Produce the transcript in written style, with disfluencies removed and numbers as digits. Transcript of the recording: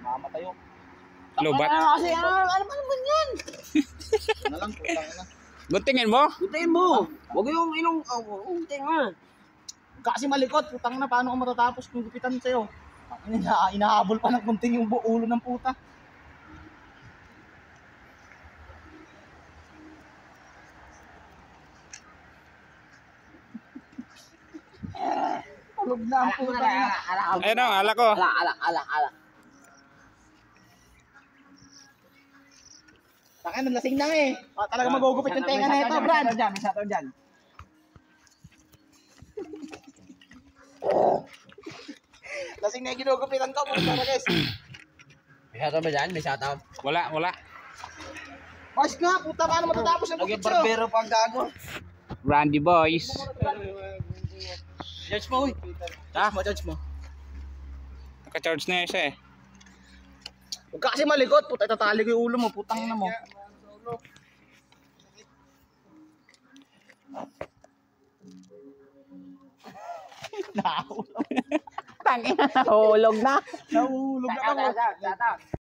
Mamatay yun. Lubat. Kasi ano ba naman yan? Ano lang, putang na. Guntingin mo? Guntingin mo. Huwag yung ilong. Gunting mo. Kasi malikot, putang na, paano ka matatapos kung gupitan sa'yo? Inahabol pa ng kunting yung ulo ng puta. Tulog na ang puta na. Ayun o, ala ko. Ala. Taka na, lasing na eh. Talaga magugupit yung tenga na ito, Brad. May sato dyan. Lasing na yung ginugupitan ko, puta na guys. May sato ba dyan? May sato. Wala. Mas nga, puta, paano matatapos ang Lagi gupit sa'yo? barbero pang gago. Randy boys. Judge mo, uy. Judge mo. Naka-charge na isa eh. Huwag ka kasi malikot, puta, itatali ko yung ulo mo, putang na mo. Nahulog. Tangina, nahulog na. Nahulog na ako. Sato.